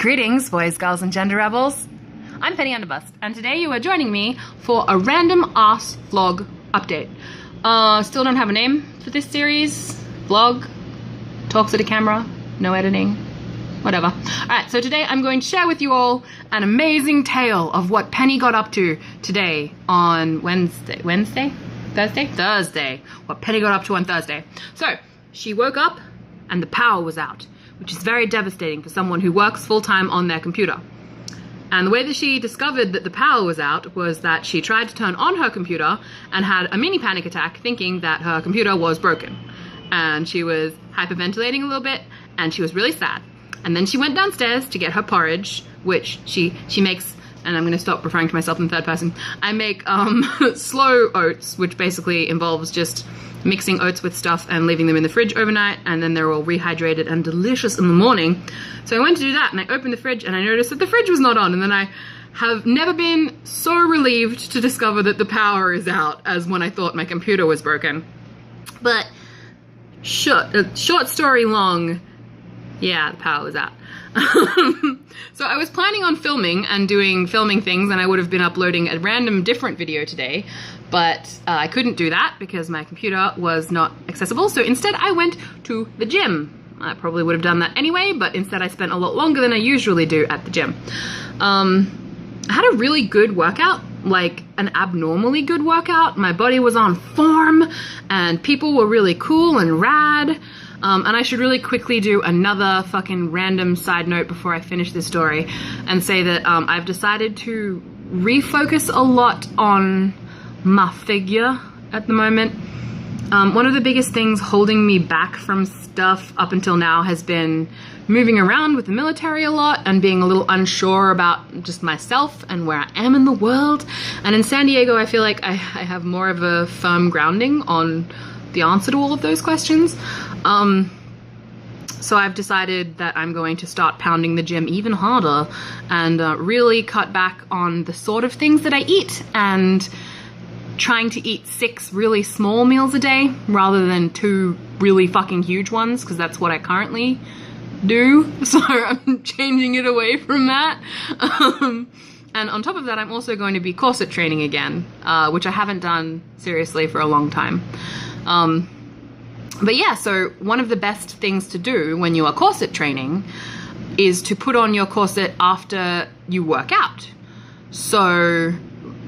Greetings, boys, girls, and gender rebels. I'm Penny Underbust, and today you are joining me for a random ass vlog update. Still don't have a name for this series. Vlog, talks at a camera, no editing, whatever. Alright, so today I'm going to share with you all an amazing tale of what Penny got up to today on Thursday? What Penny got up to on Thursday. So, she woke up and the power was out, which is very devastating for someone who works full-time on their computer. And the way that she discovered that the power was out was that she tried to turn on her computer and had a mini panic attack thinking that her computer was broken. And she was hyperventilating a little bit and she was really sad. And then she went downstairs to get her porridge, which she makes, and I'm going to stop referring to myself in third person. I make slow oats, which basically involves just mixing oats with stuff and leaving them in the fridge overnight, and then they're all rehydrated and delicious in the morning. So I went to do that, and I opened the fridge, and I noticed that the fridge was not on, and then I have never been so relieved to discover that the power is out as when I thought my computer was broken. But short story long, yeah, the power was out. So I was planning on filming and doing filming things, and I would have been uploading a random different video today, but I couldn't do that because my computer was not accessible. So instead I went to the gym. I probably would have done that anyway, but instead I spent a lot longer than I usually do at the gym. I had a really good workout, like an abnormally good workout. My body was on form and people were really cool and rad. And I should really quickly do another fucking random side note before I finish this story and say that I've decided to refocus a lot on my figure at the moment. One of the biggest things holding me back from stuff up until now has been moving around with the military a lot and being a little unsure about just myself and where I am in the world. And in San Diego, I feel like I have more of a firm grounding on the answer to all of those questions. So I've decided that I'm going to start pounding the gym even harder and really cut back on the sort of things that I eat and trying to eat 6 really small meals a day rather than 2 really fucking huge ones, because that's what I currently do. So I'm changing it away from that. And on top of that, I'm also going to be corset training again, which I haven't done seriously for a long time. But yeah, so one of the best things to do when you are corset training is to put on your corset after you work out. So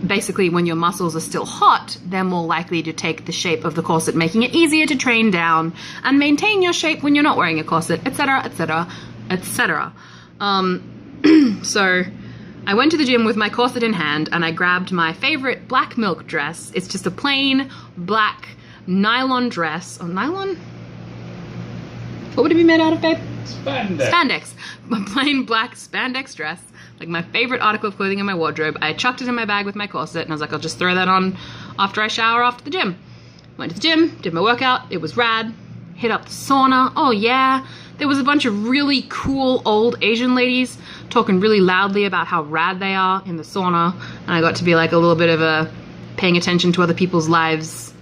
basically when your muscles are still hot, they're more likely to take the shape of the corset, making it easier to train down and maintain your shape when you're not wearing a corset, etc., etc., etc. So I went to the gym with my corset in hand and I grabbed my favorite black milk dress. It's just a plain black nylon dress. Oh, nylon? What would it be made out of, babe? Spandex. Spandex. A plain black spandex dress. Like my favorite article of clothing in my wardrobe. I chucked it in my bag with my corset and I was like, I'll just throw that on after I shower after the gym. Went to the gym, did my workout, it was rad. Hit up the sauna, oh yeah. There was a bunch of really cool old Asian ladies talking really loudly about how rad they are in the sauna. And I got to be like a little bit of a paying attention to other people's lives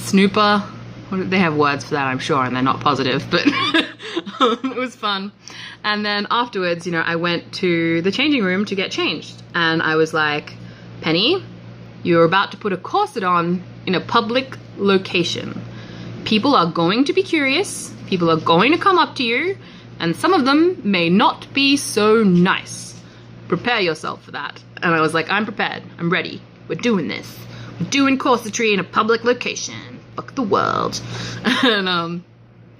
snooper. They have words for that, I'm sure, and they're not positive, but it was fun. And then afterwards, you know, I went to the changing room to get changed. And I was like, Penny, you're about to put a corset on in a public location. People are going to be curious. People are going to come up to you. And some of them may not be so nice. Prepare yourself for that. And I was like, I'm prepared. I'm ready. We're doing this. We're doing corsetry in a public location. Fuck the world. And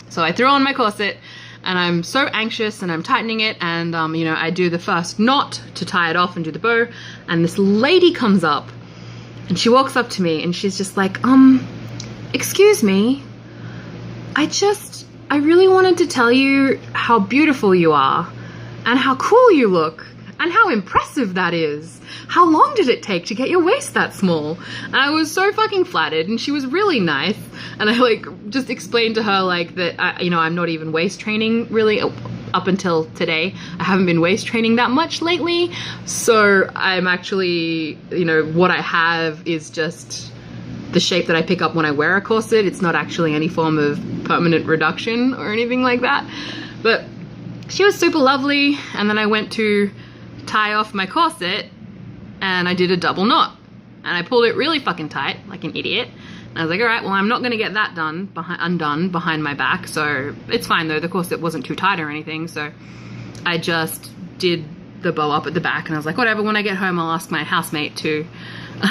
so I threw on my corset and I'm so anxious and I'm tightening it and you know, I do the first knot to tie it off and do the bow, and this lady comes up and she walks up to me and she's just like, excuse me, I really wanted to tell you how beautiful you are and how cool you look and how impressive that is. How long did it take to get your waist that small? And I was so fucking flattered, and she was really nice. And I like just explained to her like that, you know, I'm not even waist training really up until today. I haven't been waist training that much lately. So I'm actually, you know, what I have is just the shape that I pick up when I wear a corset. It's not actually any form of permanent reduction or anything like that. But she was super lovely, and then I went to tie off my corset and I did a double knot and I pulled it really fucking tight like an idiot. And I was like, all right, well, I'm not gonna get that undone behind my back, so it's fine though. The corset wasn't too tight or anything, so I just did the bow up at the back, and I was like, whatever, when I get home I'll ask my housemate to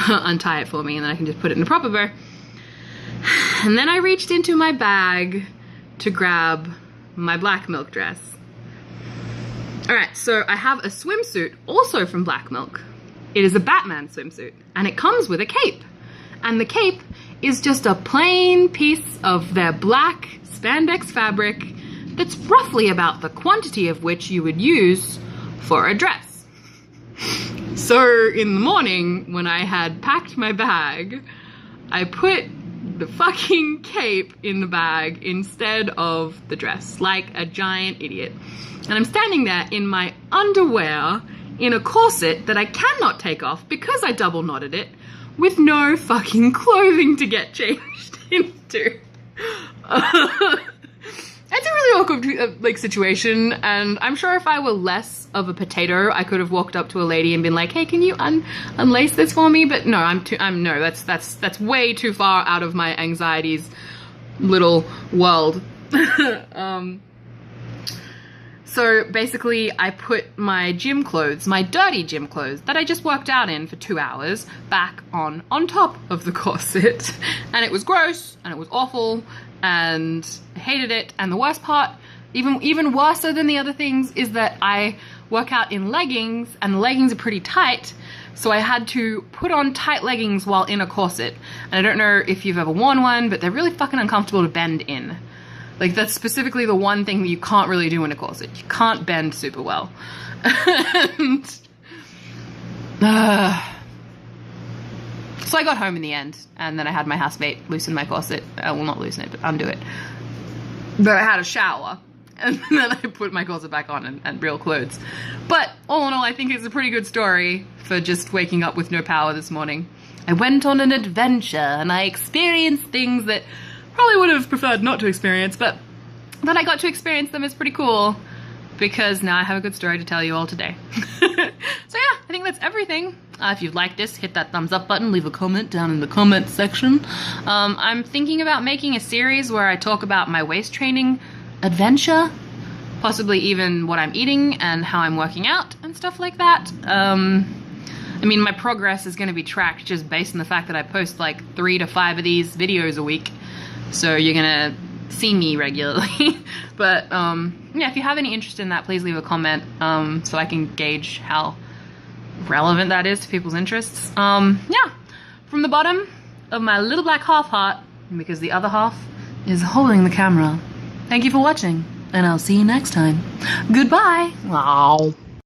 untie it for me, and then I can just put it in a proper bow. And then I reached into my bag to grab my black milk dress. All right, so I have a swimsuit also from Black Milk. It is a Batman swimsuit, and it comes with a cape. And the cape is just a plain piece of their black spandex fabric that's roughly about the quantity of which you would use for a dress. So in the morning, when I had packed my bag, I put the fucking cape in the bag instead of the dress, like a giant idiot. And I'm standing there in my underwear in a corset that I cannot take off because I double knotted it, with no fucking clothing to get changed into. It's a really awkward like situation, and I'm sure if I were less of a potato, I could have walked up to a lady and been like, "Hey, can you unlace this for me?" But no, no, that's way too far out of my anxiety's little world. So basically, I put my gym clothes, my dirty gym clothes that I just worked out in for 2 hours, back on top of the corset, and it was gross and it was awful. And I hated it, and the worst part, even worse than the other things, is that I work out in leggings, and the leggings are pretty tight, so I had to put on tight leggings while in a corset. And I don't know if you've ever worn one, but they're really fucking uncomfortable to bend in. Like, that's specifically the one thing that you can't really do in a corset. You can't bend super well. And, so I got home in the end, and then I had my housemate loosen my corset. Well, not loosen it, but undo it. But I had a shower, and then I put my corset back on and real clothes. But all in all, I think it's a pretty good story for just waking up with no power this morning. I went on an adventure, and I experienced things that probably would have preferred not to experience, but that I got to experience them is pretty cool, because now I have a good story to tell you all today. So yeah, I think that's everything. If you've liked this, hit that thumbs up button, leave a comment down in the comment section. I'm thinking about making a series where I talk about my waist training adventure, possibly even what I'm eating and how I'm working out and stuff like that. I mean, my progress is going to be tracked just based on the fact that I post like 3 to 5 of these videos a week. So you're gonna see me regularly. But yeah, if you have any interest in that, please leave a comment so I can gauge how relevant that is to people's interests. Yeah, from the bottom of my little black half heart, because the other half is holding the camera, thank you for watching, and I'll see you next time. Goodbye. Wow.